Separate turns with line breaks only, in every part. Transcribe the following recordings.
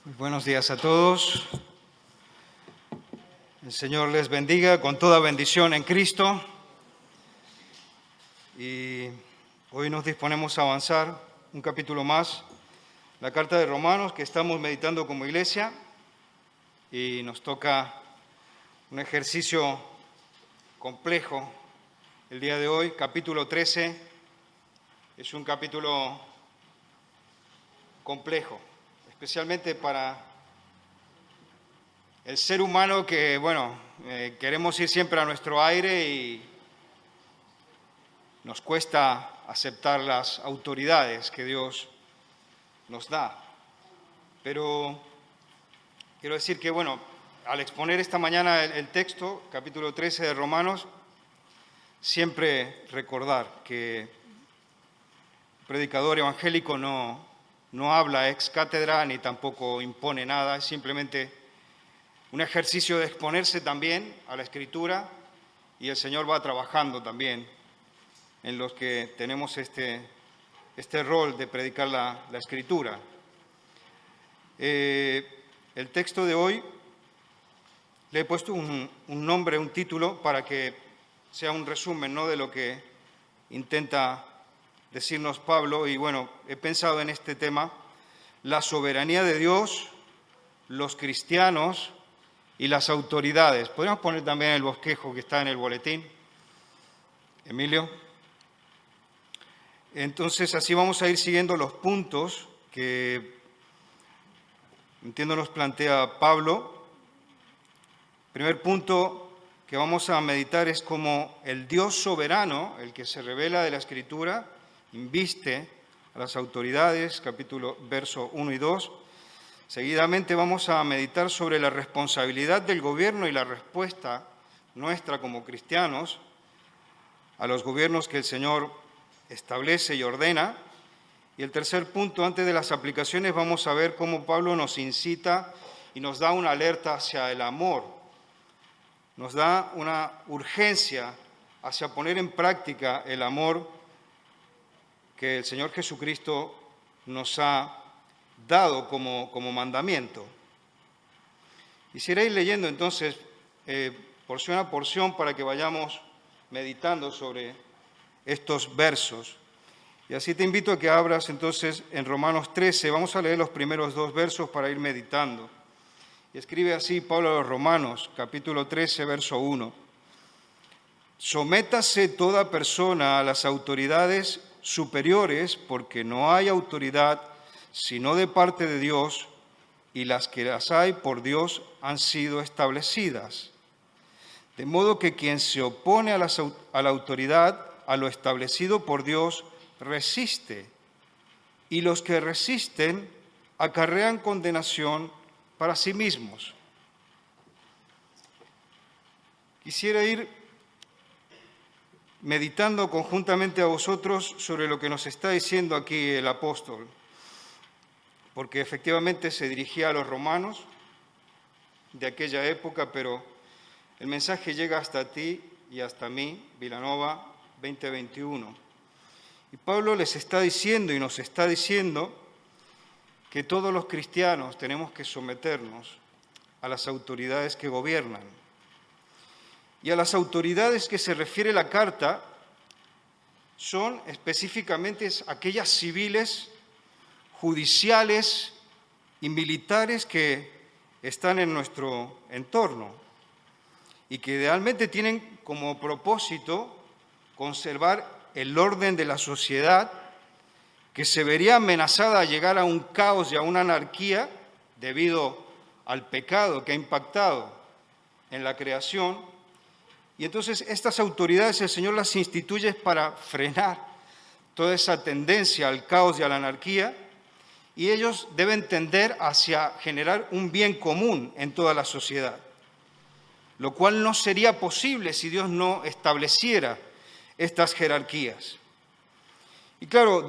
Muy buenos días a todos. El Señor les bendiga con toda bendición en Cristo. Y hoy nos disponemos a avanzar un capítulo más, la carta de Romanos que estamos meditando como iglesia. Y nos toca un ejercicio complejo el día de hoy, capítulo 13. Es un capítulo complejo, especialmente para el ser humano que, queremos ir siempre a nuestro aire y nos cuesta aceptar las autoridades que Dios nos da. Pero quiero decir que, al exponer esta mañana el texto, capítulo 13 de Romanos, siempre recordar que el predicador evangélico no habla ex cátedra ni tampoco impone nada, es simplemente un ejercicio de exponerse también a la Escritura, y el Señor va trabajando también en los que tenemos este rol de predicar la Escritura. El texto de hoy le he puesto un nombre, un título, para que sea un resumen, ¿no?, de lo que intenta decirnos Pablo. Y he pensado en este tema: la soberanía de Dios, los cristianos y las autoridades. Podríamos poner también el bosquejo que está en el boletín, Emilio. Entonces, así vamos a ir siguiendo los puntos que, entiendo, nos plantea Pablo. El primer punto que vamos a meditar es cómo el Dios soberano, el que se revela de la Escritura, inviste a las autoridades, verso 1 y 2. Seguidamente vamos a meditar sobre la responsabilidad del gobierno y la respuesta nuestra como cristianos a los gobiernos que el Señor establece y ordena. Y el tercer punto, antes de las aplicaciones, vamos a ver cómo Pablo nos incita y nos da una alerta hacia el amor. Nos da una urgencia hacia poner en práctica el amor que el Señor Jesucristo nos ha dado como mandamiento. Quisiera ir leyendo entonces porción a porción para que vayamos meditando sobre estos versos. Y así te invito a que abras entonces en Romanos 13. Vamos a leer los primeros 2 versos para ir meditando. Y escribe así Pablo a los Romanos, capítulo 13, verso 1. Sométase toda persona a las autoridades superiores, porque no hay autoridad sino de parte de Dios, y las que las hay por Dios han sido establecidas. De modo que quien se opone a la autoridad, a lo establecido por Dios, resiste, y los que resisten acarrean condenación para sí mismos. Quisiera ir meditando conjuntamente a vosotros sobre lo que nos está diciendo aquí el apóstol, porque efectivamente se dirigía a los romanos de aquella época, pero el mensaje llega hasta ti y hasta mí, Vilanova 2021. Y Pablo les está diciendo y nos está diciendo que todos los cristianos tenemos que someternos a las autoridades que gobiernan. Y a las autoridades que se refiere la carta son específicamente aquellas civiles, judiciales y militares que están en nuestro entorno y que idealmente tienen como propósito conservar el orden de la sociedad, que se vería amenazada a llegar a un caos y a una anarquía debido al pecado que ha impactado en la creación. Y entonces estas autoridades el Señor las instituye para frenar toda esa tendencia al caos y a la anarquía, y ellos deben tender hacia generar un bien común en toda la sociedad, lo cual no sería posible si Dios no estableciera estas jerarquías. Y claro,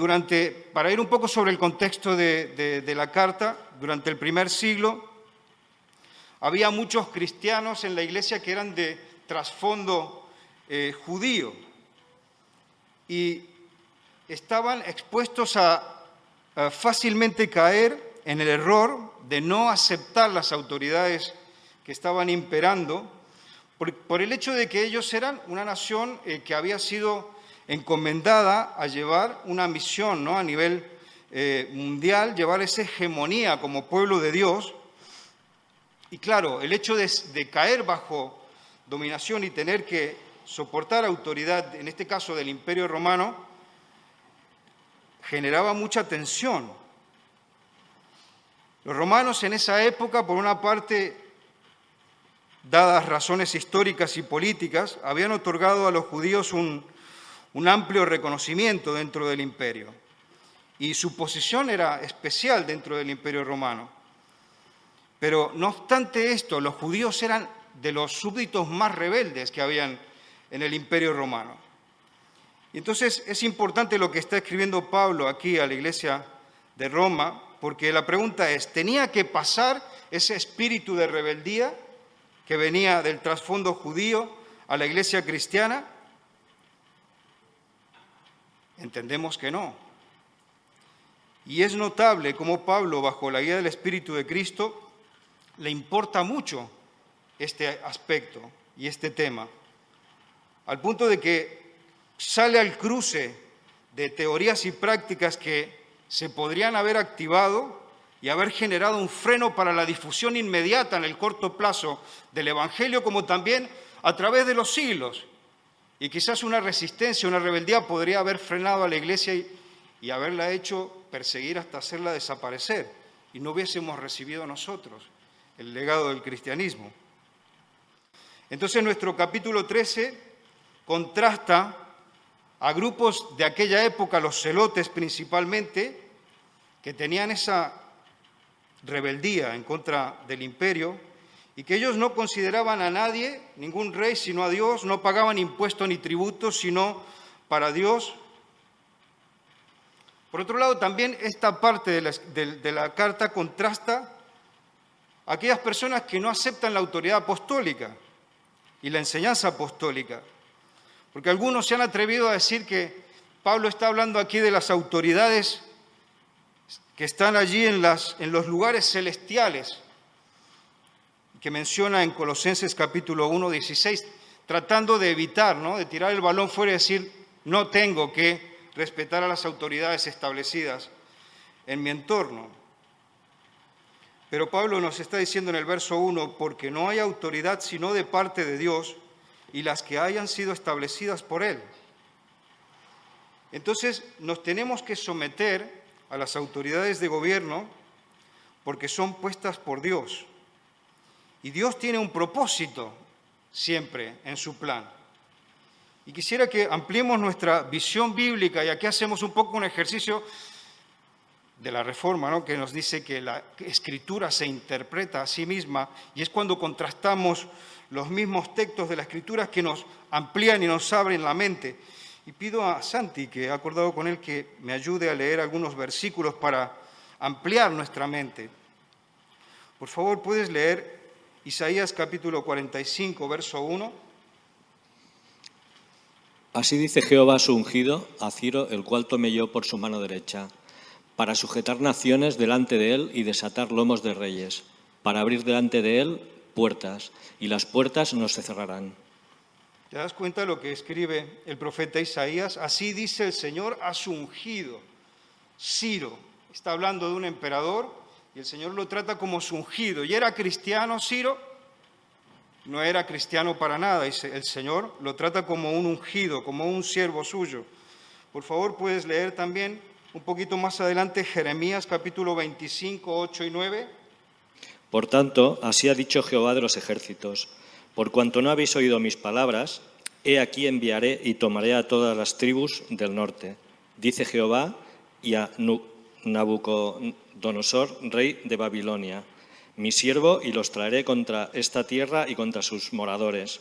para ir un poco sobre el contexto de la carta, durante el primer siglo había muchos cristianos en la iglesia que eran de trasfondo judío y estaban expuestos a fácilmente caer en el error de no aceptar las autoridades que estaban imperando por el hecho de que ellos eran una nación que había sido encomendada a llevar una misión, ¿no?, a nivel mundial, llevar esa hegemonía como pueblo de Dios. Y claro, el hecho de caer bajo dominación y tener que soportar autoridad, en este caso del Imperio Romano, generaba mucha tensión. Los romanos en esa época, por una parte, dadas razones históricas y políticas, habían otorgado a los judíos un amplio reconocimiento dentro del imperio. Y su posición era especial dentro del Imperio Romano. Pero no obstante esto, los judíos eran de los súbditos más rebeldes que habían en el Imperio Romano. Y entonces es importante lo que está escribiendo Pablo aquí a la iglesia de Roma, porque la pregunta es, ¿tenía que pasar ese espíritu de rebeldía que venía del trasfondo judío a la iglesia cristiana? Entendemos que no. Y es notable cómo Pablo, bajo la guía del Espíritu de Cristo, le importa mucho este aspecto y este tema, al punto de que sale al cruce de teorías y prácticas que se podrían haber activado y haber generado un freno para la difusión inmediata en el corto plazo del Evangelio, como también a través de los siglos. Y quizás una resistencia, una rebeldía podría haber frenado a la iglesia y haberla hecho perseguir hasta hacerla desaparecer, y no hubiésemos recibido nosotros el legado del cristianismo. Entonces nuestro capítulo 13 contrasta a grupos de aquella época, los celotes principalmente, que tenían esa rebeldía en contra del imperio y que ellos no consideraban a nadie, ningún rey, sino a Dios, no pagaban impuestos ni tributos, sino para Dios. Por otro lado, también esta parte de la carta contrasta a aquellas personas que no aceptan la autoridad apostólica y la enseñanza apostólica. Porque algunos se han atrevido a decir que Pablo está hablando aquí de las autoridades que están allí en los lugares celestiales, que menciona en Colosenses capítulo 1, 16, tratando de evitar, ¿no?, de tirar el balón fuera y decir, no tengo que respetar a las autoridades establecidas en mi entorno. Pero Pablo nos está diciendo en el verso 1, porque no hay autoridad sino de parte de Dios, y las que hayan sido establecidas por Él. Entonces nos tenemos que someter a las autoridades de gobierno porque son puestas por Dios. Y Dios tiene un propósito siempre en su plan. Y quisiera que ampliemos nuestra visión bíblica, y aquí hacemos un poco un ejercicio de la Reforma, ¿no?, que nos dice que la Escritura se interpreta a sí misma, y es cuando contrastamos los mismos textos de la Escritura que nos amplían y nos abren la mente. Y pido a Santi, que he acordado con él, que me ayude a leer algunos versículos para ampliar nuestra mente. Por favor, ¿puedes leer Isaías capítulo 45, verso 1?
Así dice Jehová a su ungido, a Ciro, el cual tomé yo por su mano derecha, para sujetar naciones delante de él y desatar lomos de reyes, para abrir delante de él puertas, y las puertas no se cerrarán.
¿Te das cuenta de lo que escribe el profeta Isaías? Así dice el Señor a su ungido, Ciro. Está hablando de un emperador y el Señor lo trata como su ungido. ¿Y era cristiano Ciro? No era cristiano para nada. El Señor lo trata como un ungido, como un siervo suyo. Por favor, puedes leer también un poquito más adelante Jeremías capítulo 25, 8 y 9.
Por tanto, así ha dicho Jehová de los ejércitos, por cuanto no habéis oído mis palabras, he aquí enviaré y tomaré a todas las tribus del norte, dice Jehová, y a Nabucodonosor, rey de Babilonia, mi siervo, y los traeré contra esta tierra y contra sus moradores,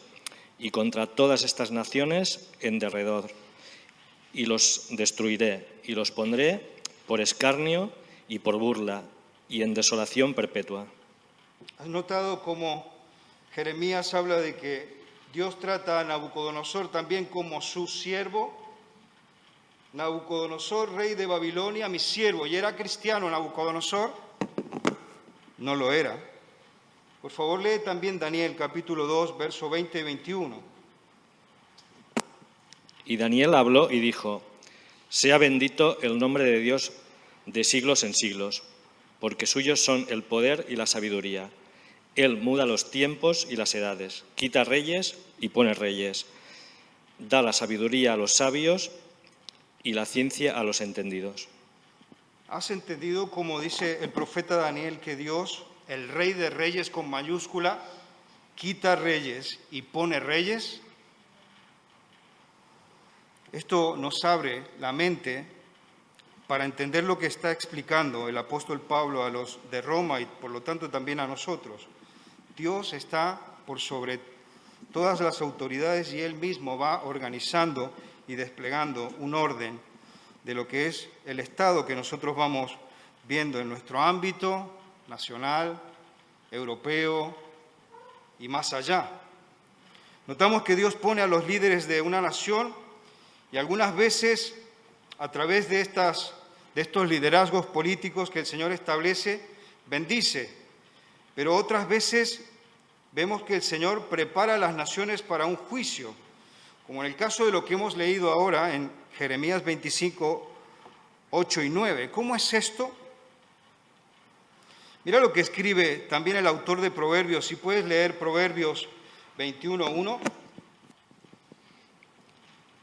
y contra todas estas naciones en derredor, y los destruiré, y los pondré por escarnio y por burla, y en desolación perpetua.
¿Has notado cómo Jeremías habla de que Dios trata a Nabucodonosor también como su siervo? Nabucodonosor, rey de Babilonia, mi siervo. Y era cristiano Nabucodonosor. no lo era. Por favor, lee también Daniel capítulo 2, verso 20 y 21.
Y Daniel habló y dijo: sea bendito el nombre de Dios de siglos en siglos, porque suyos son el poder y la sabiduría. Él muda los tiempos y las edades, quita reyes y pone reyes, da la sabiduría a los sabios y la ciencia a los entendidos.
¿Has entendido, como dice el profeta Daniel, que Dios, el Rey de Reyes con mayúscula, quita reyes y pone reyes? Esto nos abre la mente para entender lo que está explicando el apóstol Pablo a los de Roma y por lo tanto también a nosotros. Dios está por sobre todas las autoridades y Él mismo va organizando y desplegando un orden de lo que es el Estado que nosotros vamos viendo en nuestro ámbito nacional, europeo y más allá. Notamos que Dios pone a los líderes de una nación y algunas veces a través de estos liderazgos políticos que el Señor establece, bendice. Pero otras veces vemos que el Señor prepara a las naciones para un juicio, como en el caso de lo que hemos leído ahora en Jeremías 25, 8 y 9. ¿Cómo es esto? Mira lo que escribe también el autor de Proverbios. Si puedes leer Proverbios 21, 1.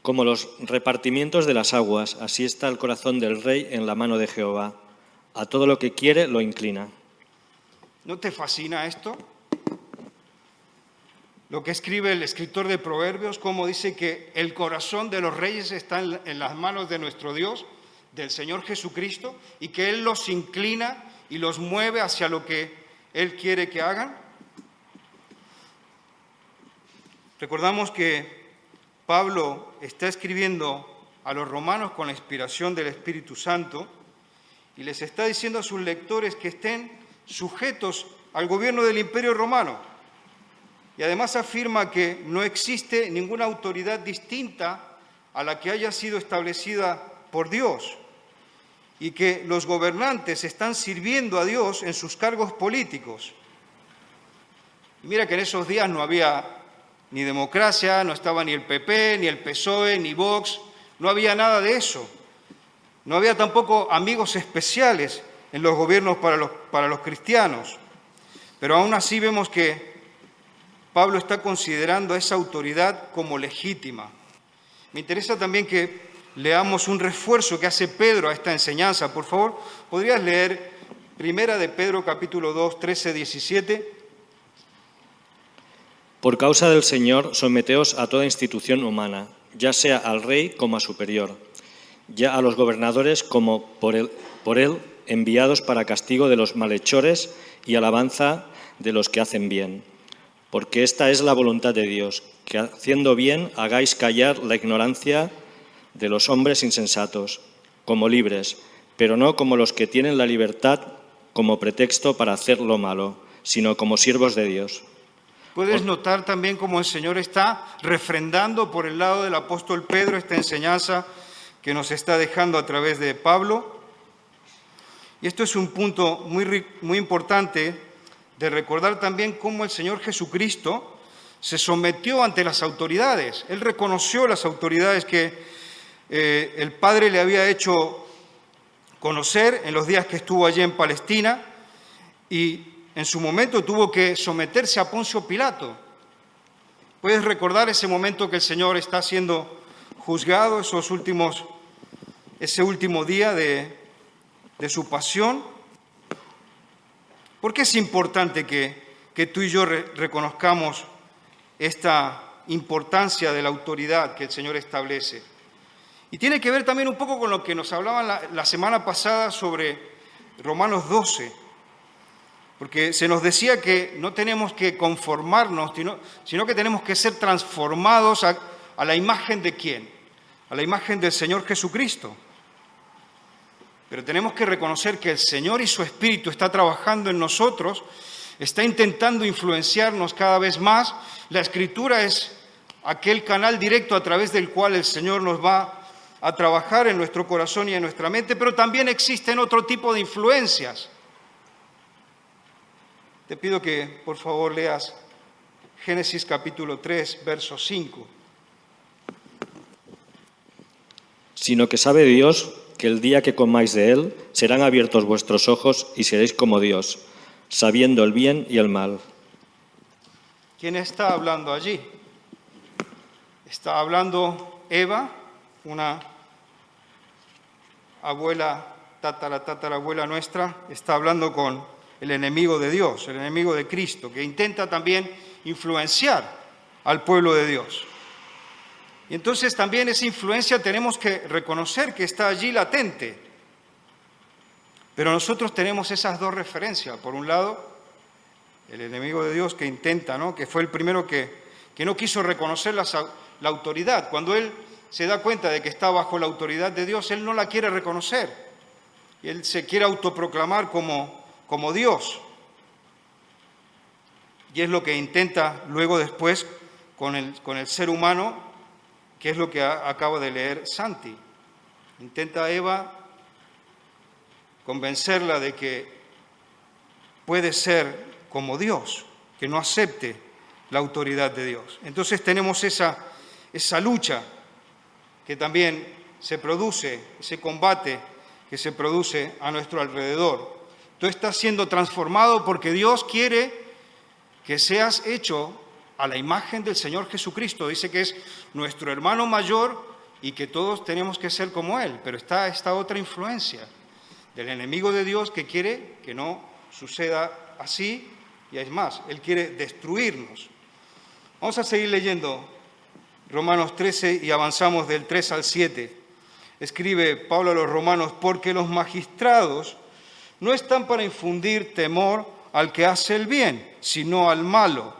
Como los repartimientos de las aguas, así está el corazón del rey en la mano de Jehová. A todo lo que quiere lo inclina.
¿No te fascina esto? Lo que escribe el escritor de Proverbios, como dice que el corazón de los reyes está en las manos de nuestro Dios, del Señor Jesucristo, y que Él los inclina y los mueve hacia lo que Él quiere que hagan. Recordamos que Pablo está escribiendo a los romanos con la inspiración del Espíritu Santo y les está diciendo a sus lectores que estén sujetos al gobierno del Imperio Romano. Y además afirma que no existe ninguna autoridad distinta a la que haya sido establecida por Dios y que los gobernantes están sirviendo a Dios en sus cargos políticos. Y mira que en esos días no había ni democracia, no estaba ni el PP, ni el PSOE, ni Vox, no había nada de eso. No había tampoco amigos especiales en los gobiernos para los cristianos. Pero aún así vemos que Pablo está considerando a esa autoridad como legítima. Me interesa también que leamos un refuerzo que hace Pedro a esta enseñanza. Por favor, ¿podrías leer Primera de Pedro, capítulo 2, 13, 17?
Por causa del Señor, someteos a toda institución humana, ya sea al rey como a superior, ya a los gobernadores como por él enviados para castigo de los malhechores y alabanza de los que hacen bien. Porque esta es la voluntad de Dios, que haciendo bien hagáis callar la ignorancia de los hombres insensatos, como libres, pero no como los que tienen la libertad como pretexto para hacer lo malo, sino como siervos de Dios.
Puedes notar también cómo el Señor está refrendando por el lado del apóstol Pedro esta enseñanza que nos está dejando a través de Pablo. Y esto es un punto muy importante de recordar también cómo el Señor Jesucristo se sometió ante las autoridades. Él reconoció las autoridades que el Padre le había hecho conocer en los días que estuvo allí en Palestina y en su momento tuvo que someterse a Poncio Pilato. ¿Puedes recordar ese momento que el Señor está siendo juzgado, ese último día de su pasión? ¿Por qué es importante que tú y yo reconozcamos esta importancia de la autoridad que el Señor establece? Y tiene que ver también un poco con lo que nos hablaban la semana pasada sobre Romanos 12. Porque se nos decía que no tenemos que conformarnos, sino que tenemos que ser transformados a la imagen de ¿quién? A la imagen del Señor Jesucristo. Pero tenemos que reconocer que el Señor y su Espíritu está trabajando en nosotros, está intentando influenciarnos cada vez más. La Escritura es aquel canal directo a través del cual el Señor nos va a trabajar en nuestro corazón y en nuestra mente, pero también existen otro tipo de influencias. Te pido que por favor leas Génesis capítulo 3, verso 5.
Sino que sabe Dios que el día que comáis de él serán abiertos vuestros ojos y seréis como Dios, sabiendo el bien y el mal.
¿Quién está hablando allí? Está hablando Eva, una abuela, tatarabuela nuestra, está hablando con el enemigo de Dios, el enemigo de Cristo, que intenta también influenciar al pueblo de Dios. Y entonces también esa influencia tenemos que reconocer que está allí latente. Pero nosotros tenemos esas dos referencias. Por un lado, el enemigo de Dios que intenta, ¿no?, que fue el primero que no quiso reconocer la autoridad. Cuando él se da cuenta de que está bajo la autoridad de Dios, él no la quiere reconocer. Él se quiere autoproclamar como Dios. Y es lo que intenta luego después con el ser humano, que es lo que acaba de leer Santi. Intenta a Eva convencerla de que puede ser como Dios, que no acepte la autoridad de Dios. Entonces tenemos esa lucha que también se produce, ese combate que se produce a nuestro alrededor. Tú estás siendo transformado porque Dios quiere que seas hecho a la imagen del Señor Jesucristo. Dice que es nuestro hermano mayor y que todos tenemos que ser como Él. Pero está esta otra influencia del enemigo de Dios que quiere que no suceda así, y es más, Él quiere destruirnos. Vamos a seguir leyendo Romanos 13 y avanzamos del 3 al 7. Escribe Pablo a los romanos: porque los magistrados no están para infundir temor al que hace el bien, sino al malo.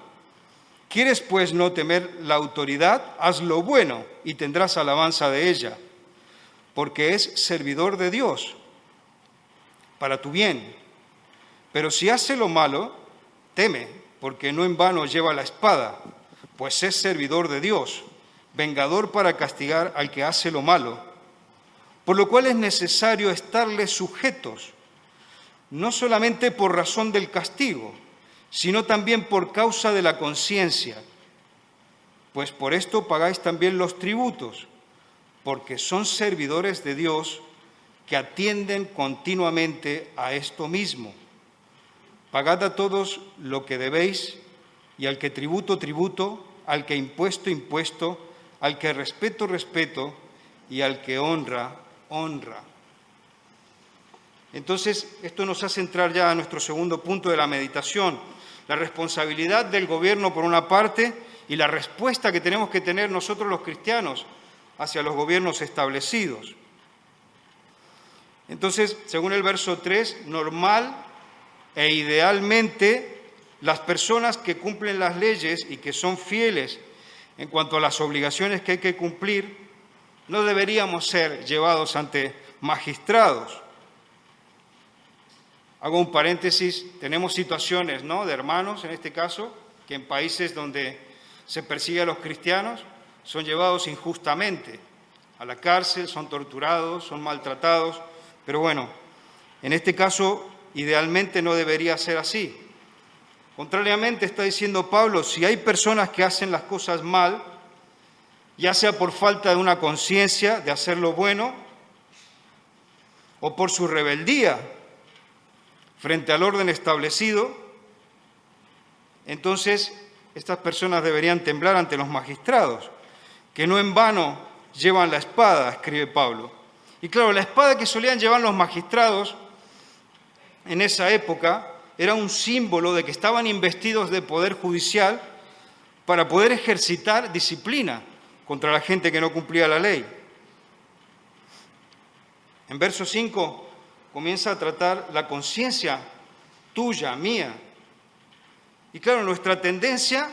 ¿Quieres pues no temer la autoridad? Haz lo bueno y tendrás alabanza de ella, porque es servidor de Dios para tu bien. Pero si hace lo malo, teme, porque no en vano lleva la espada, pues es servidor de Dios, vengador para castigar al que hace lo malo. Por lo cual es necesario estarles sujetos, no solamente por razón del castigo, sino también por causa de la conciencia, pues por esto pagáis también los tributos, porque son servidores de Dios que atienden continuamente a esto mismo. Pagad a todos lo que debéis, y al que tributo, tributo, al que impuesto, impuesto, al que respeto, respeto, y al que honra, honra. Entonces, esto nos hace entrar ya a nuestro segundo punto de la meditación: la responsabilidad del gobierno por una parte y la respuesta que tenemos que tener nosotros los cristianos hacia los gobiernos establecidos. Entonces, según el verso 3, normal e idealmente las personas que cumplen las leyes y que son fieles en cuanto a las obligaciones que hay que cumplir, no deberíamos ser llevados ante magistrados. Hago un paréntesis: tenemos situaciones, ¿no?, de hermanos, en este caso, que en países donde se persigue a los cristianos son llevados injustamente a la cárcel, son torturados, son maltratados. Pero bueno, en este caso, idealmente no debería ser así. Contrariamente, está diciendo Pablo, si hay personas que hacen las cosas mal, ya sea por falta de una conciencia de hacer lo bueno, o por su rebeldía frente al orden establecido, entonces estas personas deberían temblar ante los magistrados, que no en vano llevan la espada, escribe Pablo. Y claro, la espada que solían llevar los magistrados en esa época era un símbolo de que estaban investidos de poder judicial para poder ejercitar disciplina contra la gente que no cumplía la ley. En verso 5 comienza a tratar la conciencia tuya, mía. Y claro, nuestra tendencia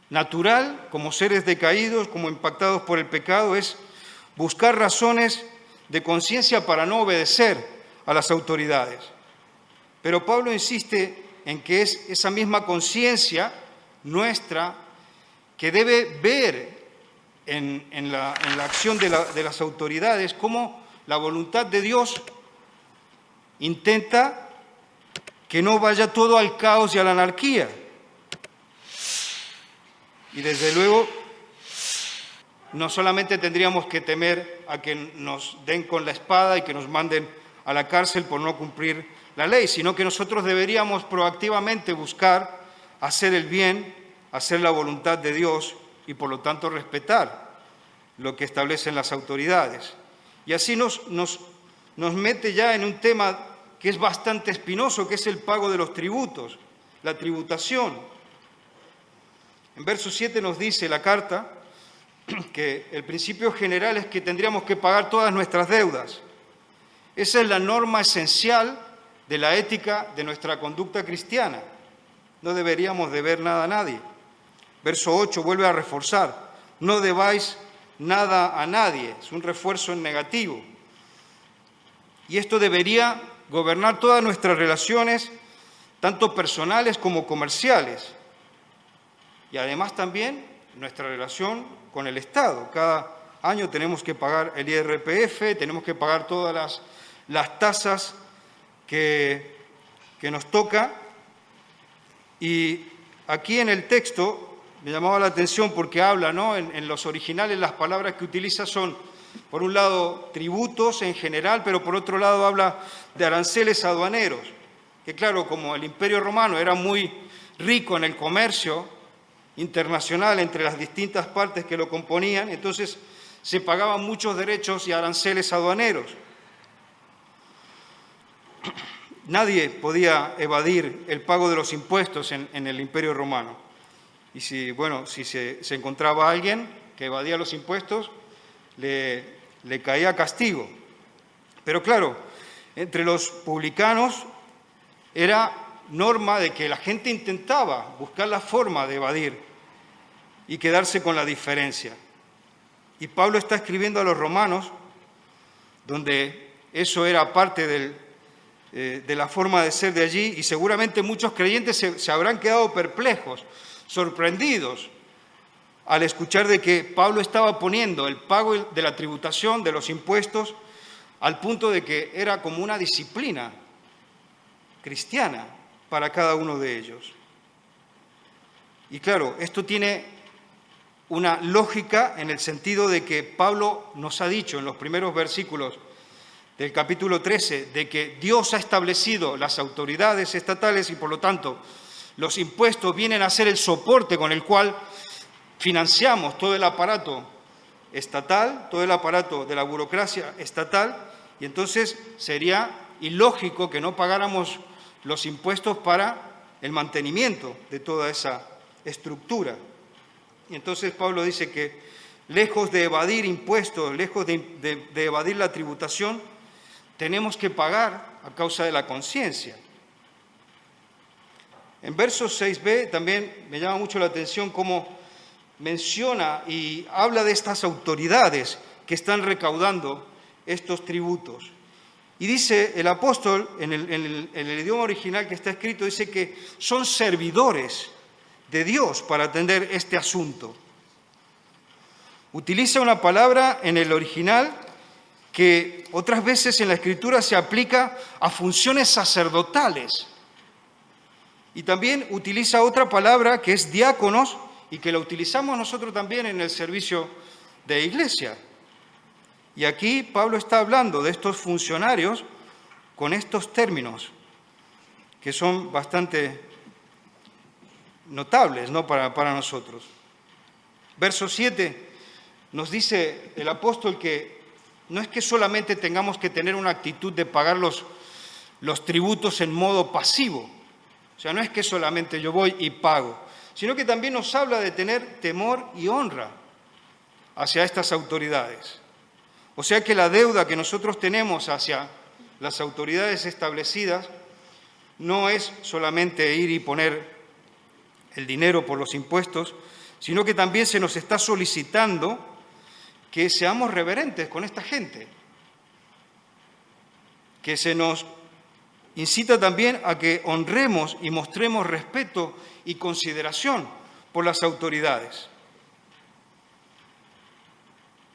natural, como seres decaídos, como impactados por el pecado, es buscar razones de conciencia para no obedecer a las autoridades. Pero Pablo insiste en que es esa misma conciencia nuestra que debe ver en la acción de las autoridades cómo la voluntad de Dios intenta que no vaya todo al caos y a la anarquía. Y desde luego, no solamente tendríamos que temer a que nos den con la espada y que nos manden a la cárcel por no cumplir la ley, sino que nosotros deberíamos proactivamente buscar hacer el bien, hacer la voluntad de Dios y por lo tanto respetar lo que establecen las autoridades. Y así nos mete ya en un tema que es bastante espinoso, que es el pago de los tributos, la tributación. En verso 7 nos dice la carta que el principio general es que tendríamos que pagar todas nuestras deudas. Esa es la norma esencial de la ética de nuestra conducta cristiana. No deberíamos deber nada a nadie. Verso 8 vuelve a reforzar: no debáis nada a nadie. Es un refuerzo en negativo. Y esto debería gobernar todas nuestras relaciones, tanto personales como comerciales. Y además también nuestra relación con el Estado. Cada año tenemos que pagar el IRPF, tenemos que pagar todas las tasas que nos toca. Y aquí en el texto me llamaba la atención porque habla, ¿no? En los originales las palabras que utiliza son, por un lado, tributos en general, pero por otro lado habla de aranceles aduaneros, que claro, como el Imperio Romano era muy rico en el comercio internacional entre las distintas partes que lo componían, entonces se pagaban muchos derechos y aranceles aduaneros. Nadie podía evadir el pago de los impuestos en el Imperio Romano. Y si se encontraba alguien que evadía los impuestos, le caía castigo. Pero claro, entre los publicanos era norma de que la gente intentaba buscar la forma de evadir y quedarse con la diferencia. Y Pablo está escribiendo a los romanos, donde eso era parte de la forma de ser de allí, y seguramente muchos creyentes se habrán quedado perplejos, sorprendidos, al escuchar de que Pablo estaba poniendo el pago de la tributación, de los impuestos, al punto de que era como una disciplina cristiana para cada uno de ellos. Y claro, esto tiene una lógica en el sentido de que Pablo nos ha dicho en los primeros versículos del capítulo 13 de que Dios ha establecido las autoridades estatales y por lo tanto los impuestos vienen a ser el soporte con el cual financiamos todo el aparato estatal, todo el aparato de la burocracia estatal, y entonces sería ilógico que no pagáramos los impuestos para el mantenimiento de toda esa estructura. Y entonces Pablo dice que lejos de evadir impuestos, lejos de evadir la tributación, tenemos que pagar a causa de la conciencia. En verso 6b también me llama mucho la atención cómo menciona y habla de estas autoridades que están recaudando estos tributos. Y dice el apóstol, en el idioma original que está escrito, dice que son servidores de Dios para atender este asunto. Utiliza una palabra en el original que otras veces en la Escritura se aplica a funciones sacerdotales. Y también utiliza otra palabra que es diáconos y que la utilizamos nosotros también en el servicio de iglesia. Y aquí Pablo está hablando de estos funcionarios con estos términos que son bastante notables, ¿no? para nosotros. Verso 7 nos dice el apóstol que no es que solamente tengamos que tener una actitud de pagar los tributos en modo pasivo, o sea, no es que solamente yo voy y pago, sino que también nos habla de tener temor y honra hacia estas autoridades. O sea que la deuda que nosotros tenemos hacia las autoridades establecidas no es solamente ir y poner el dinero por los impuestos, sino que también se nos está solicitando que seamos reverentes con esta gente, que se nos incita también a que honremos y mostremos respeto y consideración por las autoridades.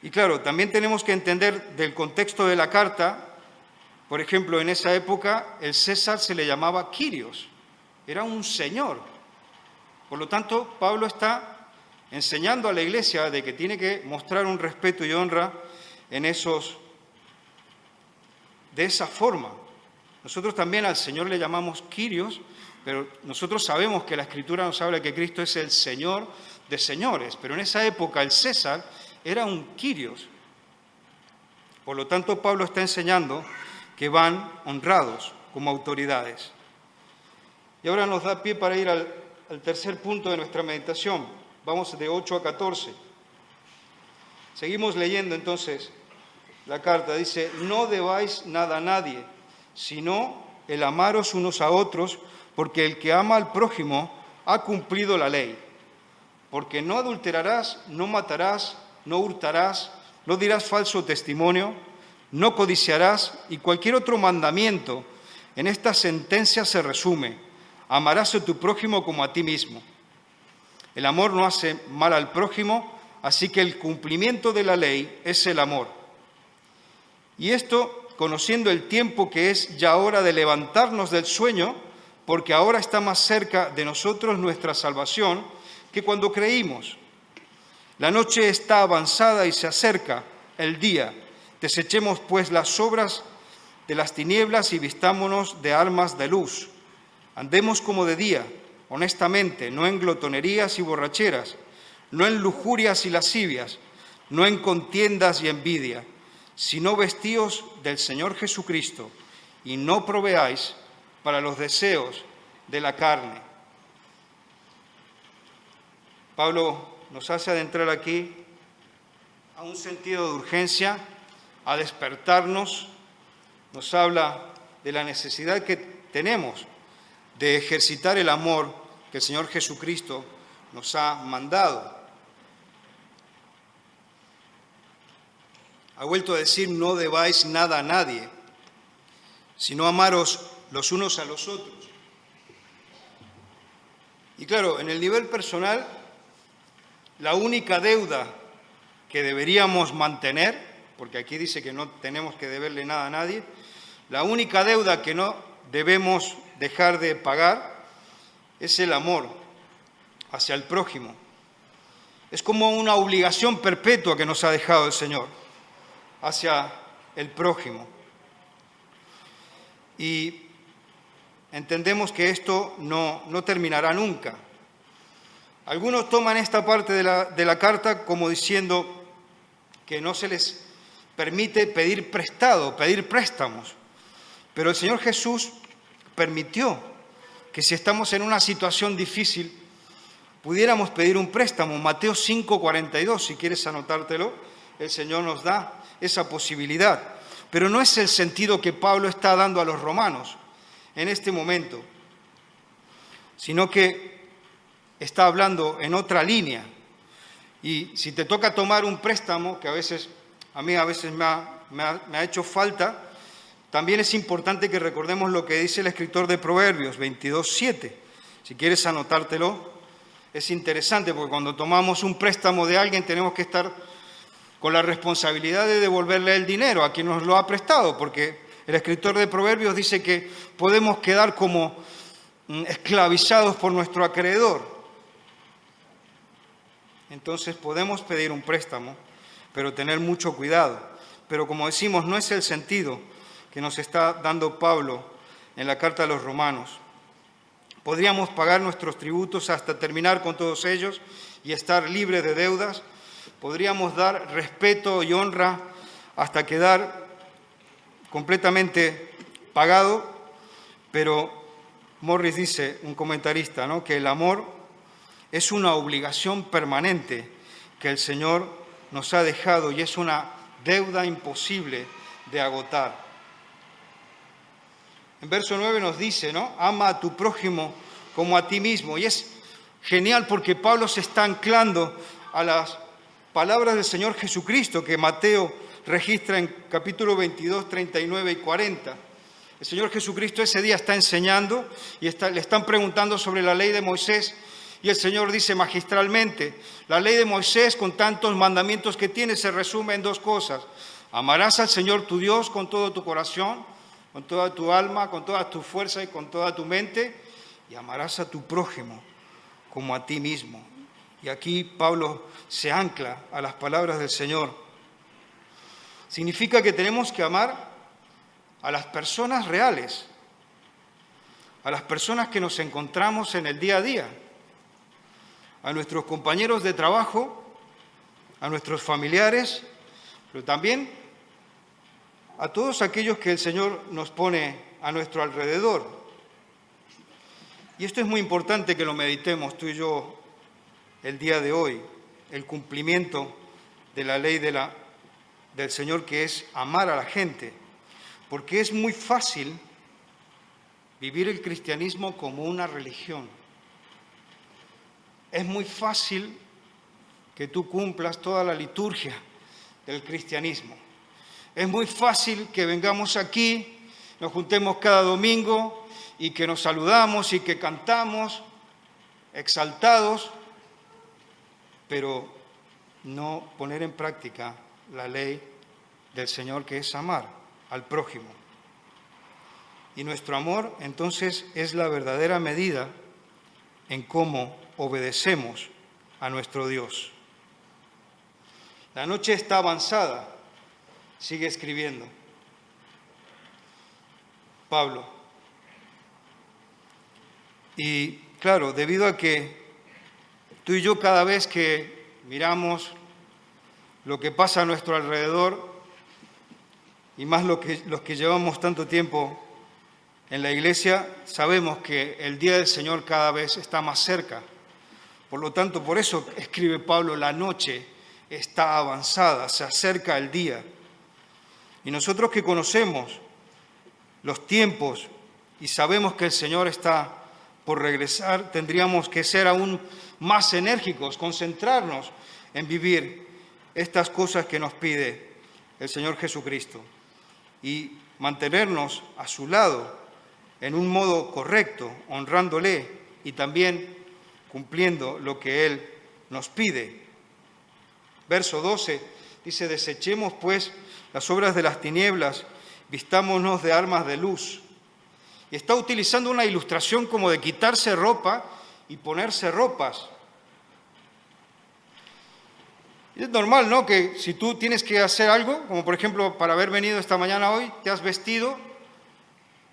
Y claro, también tenemos que entender del contexto de la carta Por ejemplo, en esa época el César se le llamaba Quirios, era un señor. Por lo tanto, Pablo está enseñando a la iglesia de que tiene que mostrar un respeto y honra de esa forma. Nosotros también al Señor le llamamos Quirios, pero nosotros sabemos que la Escritura nos habla de que Cristo es el Señor de señores, pero en esa época el César era un Quirios. Por lo tanto, Pablo está enseñando que van honrados como autoridades. Y ahora nos da pie para ir al tercer punto de nuestra meditación. Vamos de 8 a 14. Seguimos leyendo entonces la carta. Dice, no debáis nada a nadie, sino el amaros unos a otros, porque el que ama al prójimo ha cumplido la ley. Porque no adulterarás, no matarás, no hurtarás, no dirás falso testimonio, no codiciarás, y cualquier otro mandamiento en esta sentencia se resume: amarás a tu prójimo como a ti mismo. El amor no hace mal al prójimo, así que el cumplimiento de la ley es el amor. Y esto, conociendo el tiempo que es ya hora de levantarnos del sueño, porque ahora está más cerca de nosotros nuestra salvación que cuando creímos. La noche está avanzada y se acerca el día. Desechemos pues las obras de las tinieblas y vistámonos de armas de luz. Andemos como de día, honestamente, no en glotonerías y borracheras, no en lujurias y lascivias, no en contiendas y envidia, sino vestíos del Señor Jesucristo y no proveáis para los deseos de la carne. Pablo nos hace adentrar aquí a un sentido de urgencia, a despertarnos, nos habla de la necesidad que tenemos de ejercitar el amor que el Señor Jesucristo nos ha mandado. Ha vuelto a decir, no debáis nada a nadie, sino amaros los unos a los otros. Y claro, en el nivel personal, la única deuda que deberíamos mantener, porque aquí dice que no tenemos que deberle nada a nadie, la única deuda que no debemos dejar de pagar es el amor hacia el prójimo. Es como una obligación perpetua que nos ha dejado el Señor hacia el prójimo. Y entendemos que esto no terminará nunca. Algunos toman esta parte de la carta como diciendo que no se les permite pedir prestado, pedir préstamos. Pero el Señor Jesús permitió que si estamos en una situación difícil, pudiéramos pedir un préstamo. Mateo 5:42, si quieres anotártelo, el Señor nos da esa posibilidad. Pero no es el sentido que Pablo está dando a los romanos en este momento, sino que está hablando en otra línea. Y si te toca tomar un préstamo, que a mí a veces me ha hecho falta, también es importante que recordemos lo que dice el escritor de Proverbios 22:7. Si quieres anotártelo, es interesante porque cuando tomamos un préstamo de alguien tenemos que estar con la responsabilidad de devolverle el dinero a quien nos lo ha prestado, porque el escritor de Proverbios dice que podemos quedar como esclavizados por nuestro acreedor. Entonces podemos pedir un préstamo, pero tener mucho cuidado. Pero como decimos, no es el sentido que nos está dando Pablo en la carta a los romanos. Podríamos pagar nuestros tributos hasta terminar con todos ellos y estar libres de deudas. Podríamos dar respeto y honra hasta quedar completamente pagado, pero Morris dice, un comentarista, ¿no?, que el amor es una obligación permanente que el Señor nos ha dejado y es una deuda imposible de agotar. En verso 9 nos dice, ¿no?, ama a tu prójimo como a ti mismo. Y es genial porque Pablo se está anclando a las palabras del Señor Jesucristo que Mateo registra en capítulo 22, 39 y 40. El Señor Jesucristo ese día está enseñando y le están preguntando sobre la ley de Moisés y el Señor dice magistralmente, la ley de Moisés con tantos mandamientos que tiene se resume en dos cosas. Amarás al Señor tu Dios con todo tu corazón con toda tu alma, con toda tu fuerza y con toda tu mente, y amarás a tu prójimo como a ti mismo. Y aquí Pablo se ancla a las palabras del Señor. Significa que tenemos que amar a las personas reales, a las personas que nos encontramos en el día a día, a nuestros compañeros de trabajo, a nuestros familiares, pero también a todos aquellos que el Señor nos pone a nuestro alrededor. Y esto es muy importante que lo meditemos tú y yo el día de hoy, el cumplimiento de la ley del Señor, que es amar a la gente, porque es muy fácil vivir el cristianismo como una religión. Es muy fácil que tú cumplas toda la liturgia del cristianismo. Es muy fácil que vengamos aquí, nos juntemos cada domingo y que nos saludamos y que cantamos exaltados, pero no poner en práctica la ley del Señor, que es amar al prójimo. Y nuestro amor, entonces, es la verdadera medida en cómo obedecemos a nuestro Dios. La noche está avanzada, sigue escribiendo Pablo. Y claro, debido a que tú y yo cada vez que miramos lo que pasa a nuestro alrededor, y más los que llevamos tanto tiempo en la iglesia, sabemos que el día del Señor cada vez está más cerca. Por lo tanto, por eso escribe Pablo, la noche está avanzada, se acerca el día. Y nosotros que conocemos los tiempos y sabemos que el Señor está por regresar, tendríamos que ser aún más enérgicos, concentrarnos en vivir estas cosas que nos pide el Señor Jesucristo y mantenernos a su lado en un modo correcto, honrándole y también cumpliendo lo que Él nos pide. Verso 12 dice: desechemos pues las obras de las tinieblas, vistámonos de armas de luz. Y está utilizando una ilustración como de quitarse ropa y ponerse ropas. Y es normal, ¿no?, que si tú tienes que hacer algo, como por ejemplo para haber venido esta mañana hoy, te has vestido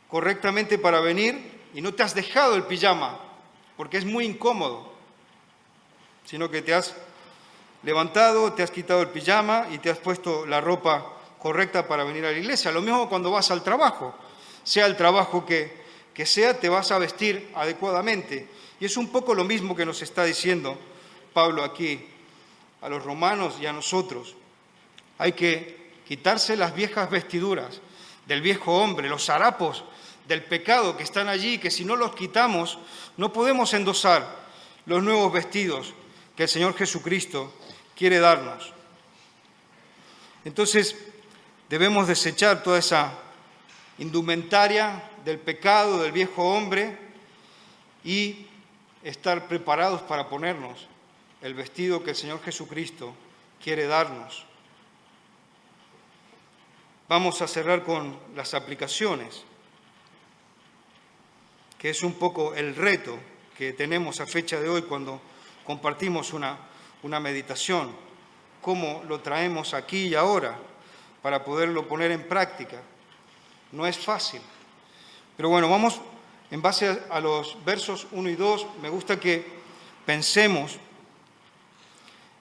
correctamente para venir y no te has dejado el pijama, porque es muy incómodo, sino que te has levantado, te has quitado el pijama y te has puesto la ropa correcta para venir a la iglesia. Lo mismo cuando vas al trabajo, sea el trabajo que sea, te vas a vestir adecuadamente. Y es un poco lo mismo que nos está diciendo Pablo aquí a los romanos y a nosotros. Hay que quitarse las viejas vestiduras del viejo hombre, los harapos del pecado que están allí, que si no los quitamos no podemos endosar los nuevos vestidos que el Señor Jesucristo quiere darnos. Entonces debemos desechar toda esa indumentaria del pecado, del viejo hombre, y estar preparados para ponernos el vestido que el Señor Jesucristo quiere darnos. Vamos a cerrar con las aplicaciones, que es un poco el reto que tenemos a fecha de hoy cuando compartimos una meditación. ¿Cómo lo traemos aquí y ahora para poderlo poner en práctica? No es fácil. Pero bueno, vamos en base a los versos 1 y 2. Me gusta que pensemos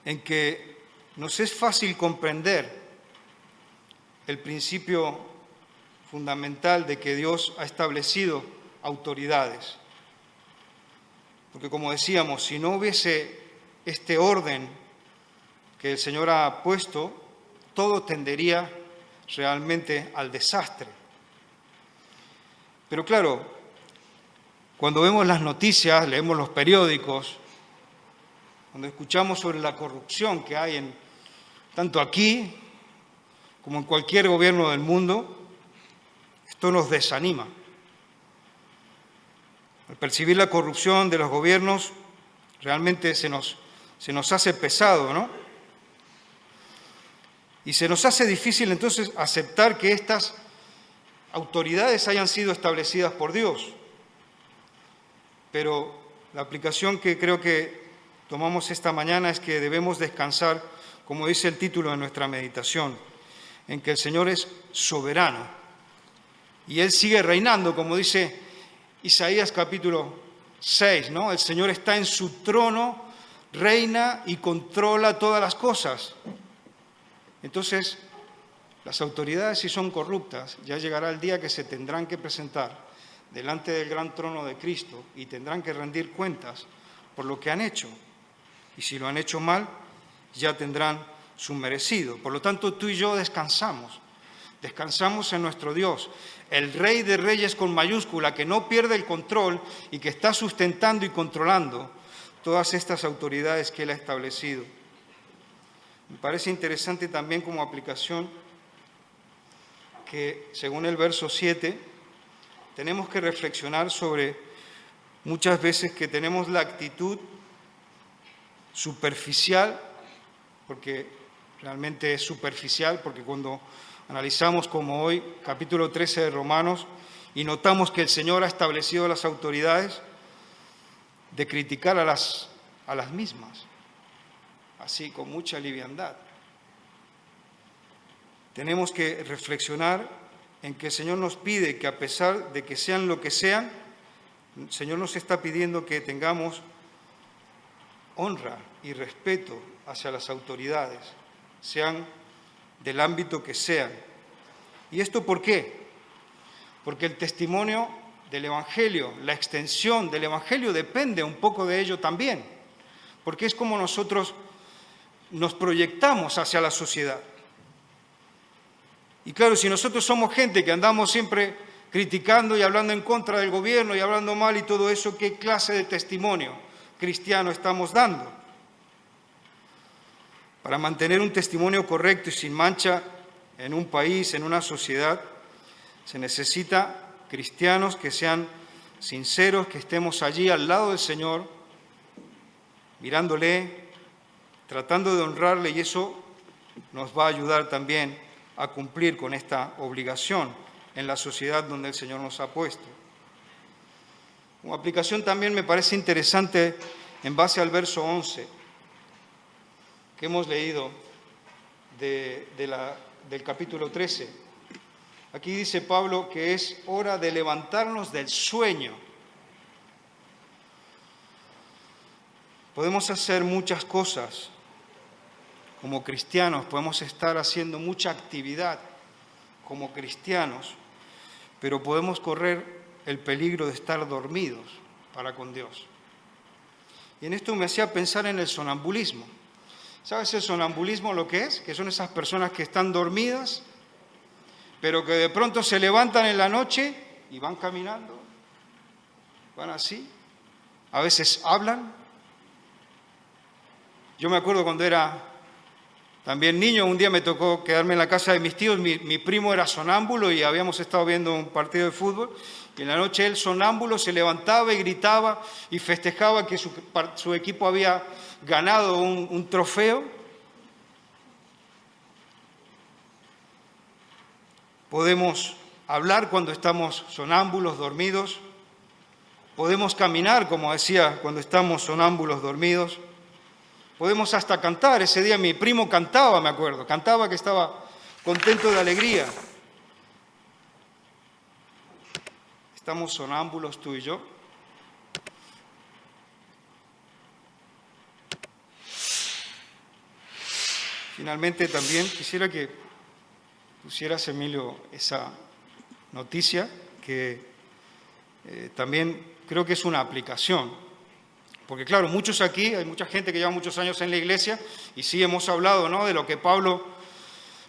en que nos es fácil comprender el principio fundamental de que Dios ha establecido autoridades. Porque como decíamos, si no hubiese este orden que el Señor ha puesto, todo tendería realmente al desastre. Pero claro, cuando vemos las noticias, leemos los periódicos, cuando escuchamos sobre la corrupción que hay tanto aquí como en cualquier gobierno del mundo, esto nos desanima. Al percibir la corrupción de los gobiernos, realmente se nos hace pesado, ¿no? Y se nos hace difícil entonces aceptar que estas autoridades hayan sido establecidas por Dios. Pero la aplicación que creo que tomamos esta mañana es que debemos descansar, como dice el título de nuestra meditación, en que el Señor es soberano y Él sigue reinando, como dice Isaías capítulo 6, ¿no? El Señor está en su trono, reina y controla todas las cosas. Entonces, las autoridades, si son corruptas, ya llegará el día que se tendrán que presentar delante del gran trono de Cristo y tendrán que rendir cuentas por lo que han hecho. Y si lo han hecho mal, ya tendrán su merecido. Por lo tanto, tú y yo descansamos en nuestro Dios, el Rey de Reyes con mayúscula, que no pierde el control y que está sustentando y controlando todas estas autoridades que Él ha establecido. Me parece interesante también como aplicación que, según el verso 7, tenemos que reflexionar sobre muchas veces que tenemos la actitud superficial, porque realmente es superficial, porque cuando analizamos como hoy capítulo 13 de Romanos y notamos que el Señor ha establecido las autoridades, de criticar a las mismas, así con mucha liviandad. Tenemos que reflexionar en que el Señor nos pide que, a pesar de que sean lo que sean, el Señor nos está pidiendo que tengamos honra y respeto hacia las autoridades, sean del ámbito que sean. ¿Y esto por qué? Porque el testimonio del Evangelio, la extensión del Evangelio depende un poco de ello también, porque es como nosotros nos proyectamos hacia la sociedad. Y claro, si nosotros somos gente que andamos siempre criticando y hablando en contra del gobierno y hablando mal y todo eso, ¿qué clase de testimonio cristiano estamos dando? Para mantener un testimonio correcto y sin mancha en un país, en una sociedad, se necesita cristianos que sean sinceros, que estemos allí al lado del Señor, mirándole, tratando de honrarle, y eso nos va a ayudar también a cumplir con esta obligación en la sociedad donde el Señor nos ha puesto. Como aplicación también me parece interesante en base al verso 11 que hemos leído del capítulo 13. Aquí dice Pablo que es hora de levantarnos del sueño. Podemos hacer muchas cosas como cristianos, podemos estar haciendo mucha actividad como cristianos, pero podemos correr el peligro de estar dormidos para con Dios. Y en esto me hacía pensar en el sonambulismo. ¿Sabes el sonambulismo lo que es? Que son esas personas que están dormidas, pero que de pronto se levantan en la noche y van caminando, van así, a veces hablan. Yo me acuerdo cuando era también niño, un día me tocó quedarme en la casa de mis tíos, mi primo era sonámbulo y habíamos estado viendo un partido de fútbol, y en la noche el sonámbulo se levantaba y gritaba y festejaba que su equipo había ganado un trofeo. Podemos hablar cuando estamos sonámbulos, dormidos. Podemos caminar, como decía, cuando estamos sonámbulos, dormidos. Podemos hasta cantar. Ese día mi primo cantaba, me acuerdo. Cantaba que estaba contento de alegría. Estamos sonámbulos tú y yo. Finalmente también quisiera que pusieras, Emilio, esa noticia que también creo que es una aplicación. Porque claro, muchos aquí, hay mucha gente que lleva muchos años en la iglesia y sí hemos hablado, ¿no?, de lo que Pablo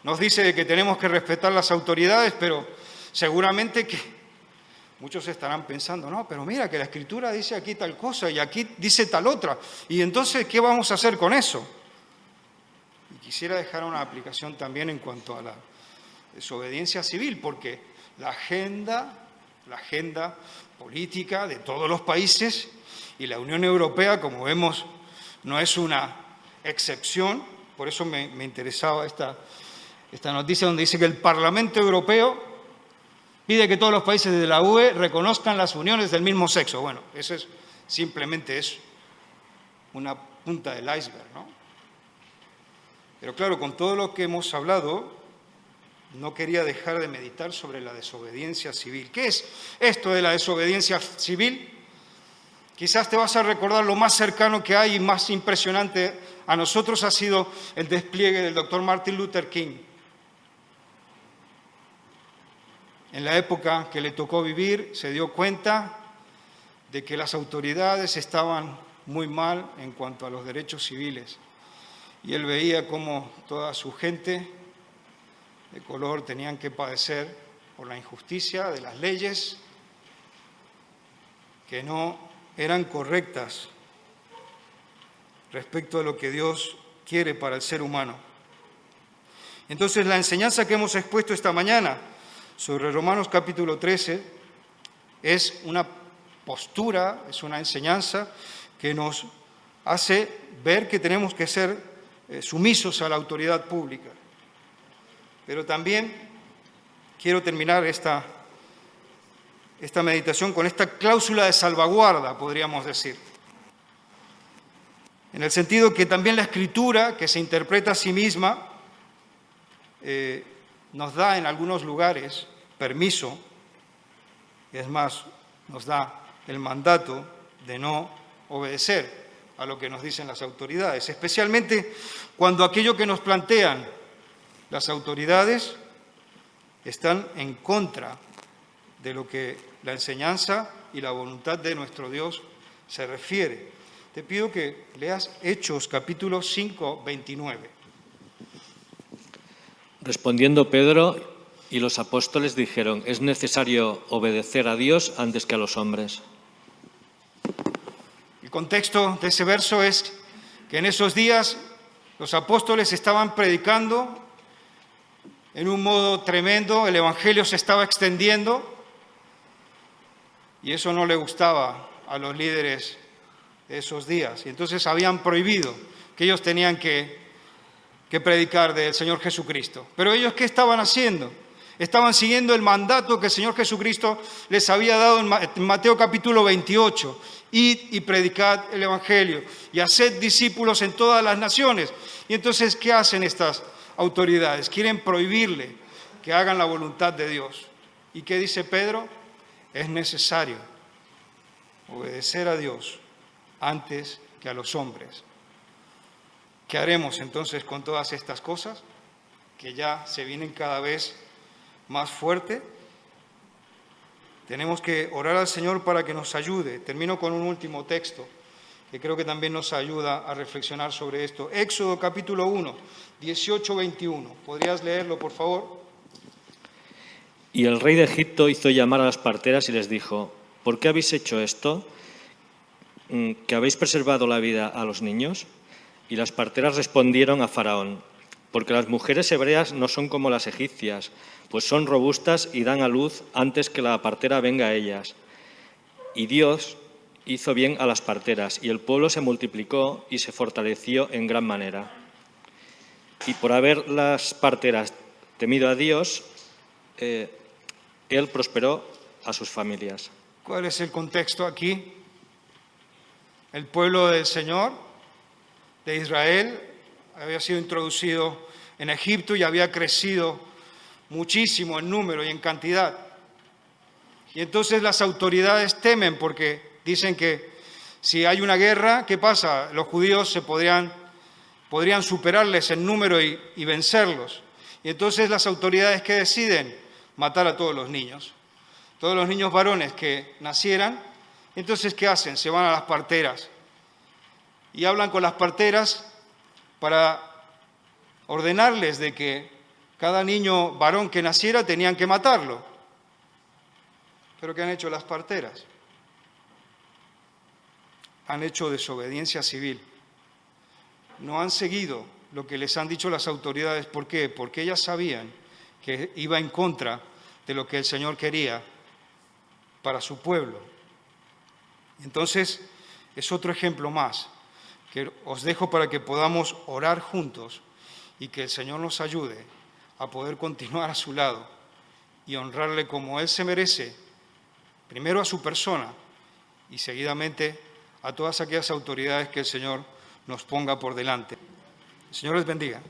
nos dice de que tenemos que respetar las autoridades, pero seguramente que muchos estarán pensando, no, pero mira que la Escritura dice aquí tal cosa y aquí dice tal otra, y entonces, ¿qué vamos a hacer con eso? Y quisiera dejar una aplicación también en cuanto a la desobediencia civil, porque la agenda política de todos los países y la Unión Europea, como vemos, no es una excepción. Por eso me interesaba esta noticia donde dice que el Parlamento Europeo Pide que todos los países de la UE reconozcan las uniones del mismo sexo. Bueno, eso es simplemente una punta del iceberg, ¿no? Pero claro, con todo lo que hemos hablado, no quería dejar de meditar sobre la desobediencia civil. ¿Qué es esto de la desobediencia civil? Quizás te vas a recordar lo más cercano que hay y más impresionante a nosotros ha sido el despliegue del doctor Martin Luther King. En la época que le tocó vivir, se dio cuenta de que las autoridades estaban muy mal en cuanto a los derechos civiles. Y él veía cómo toda su gente de color tenían que padecer por la injusticia de las leyes que no eran correctas respecto a lo que Dios quiere para el ser humano. Entonces, la enseñanza que hemos expuesto esta mañana sobre Romanos capítulo 13 es una postura, es una enseñanza que nos hace ver que tenemos que ser sumisos a la autoridad pública. Pero también quiero terminar esta meditación con esta cláusula de salvaguarda, podríamos decir. En el sentido que también la Escritura, que se interpreta a sí misma, nos da en algunos lugares permiso, es más, nos da el mandato de no obedecer a lo que nos dicen las autoridades, especialmente cuando aquello que nos plantean las autoridades están en contra de lo que la enseñanza y la voluntad de nuestro Dios se refiere. Te pido que leas Hechos capítulo 5, 29.
Respondiendo Pedro y los apóstoles dijeron: es necesario obedecer a Dios antes que a los hombres.
El contexto de ese verso es que en esos días los apóstoles estaban predicando en un modo tremendo, el evangelio se estaba extendiendo y eso no le gustaba a los líderes de esos días. Y entonces habían prohibido que ellos tenían que predicar del Señor Jesucristo. Pero ellos, ¿qué estaban haciendo? Estaban siguiendo el mandato que el Señor Jesucristo les había dado en Mateo capítulo 28. Id y predicad el evangelio y haced discípulos en todas las naciones. Y entonces, ¿qué hacen estas autoridades? Quieren prohibirle que hagan la voluntad de Dios. ¿Y qué dice Pedro? Es necesario obedecer a Dios antes que a los hombres. ¿Qué haremos entonces con todas estas cosas que ya se vienen cada vez más fuerte? Tenemos que orar al Señor para que nos ayude. Termino con un último texto que creo que también nos ayuda a reflexionar sobre esto. Éxodo capítulo 1, 18-21. ¿Podrías leerlo, por favor?
Y el rey de Egipto hizo llamar a las parteras y les dijo: ¿por qué habéis hecho esto? ¿Que habéis preservado la vida a los niños? Y las parteras respondieron a Faraón: porque las mujeres hebreas no son como las egipcias, pues son robustas y dan a luz antes que la partera venga a ellas. Y Dios hizo bien a las parteras, y el pueblo se multiplicó y se fortaleció en gran manera. Y por haber las parteras temido a Dios, Él prosperó a sus familias.
¿Cuál es el contexto aquí? El pueblo del Señor, de Israel, había sido introducido en Egipto y había crecido muchísimo en número y en cantidad. Y entonces las autoridades temen porque dicen que si hay una guerra, ¿qué pasa? Los judíos podrían superarles en número y vencerlos. Y entonces las autoridades, ¿qué deciden? Matar a todos los niños varones que nacieran. Entonces, ¿qué hacen? Se van a las parteras y hablan con las parteras para ordenarles de que cada niño varón que naciera tenían que matarlo. ¿Pero qué han hecho las parteras? Han hecho desobediencia civil. No han seguido lo que les han dicho las autoridades. ¿Por qué? Porque ellas sabían que iba en contra de lo que el Señor quería para su pueblo. Entonces, es otro ejemplo más que os dejo para que podamos orar juntos y que el Señor nos ayude a poder continuar a su lado y honrarle como Él se merece, primero a su persona y seguidamente a todas aquellas autoridades que el Señor nos ponga por delante. El Señor les bendiga.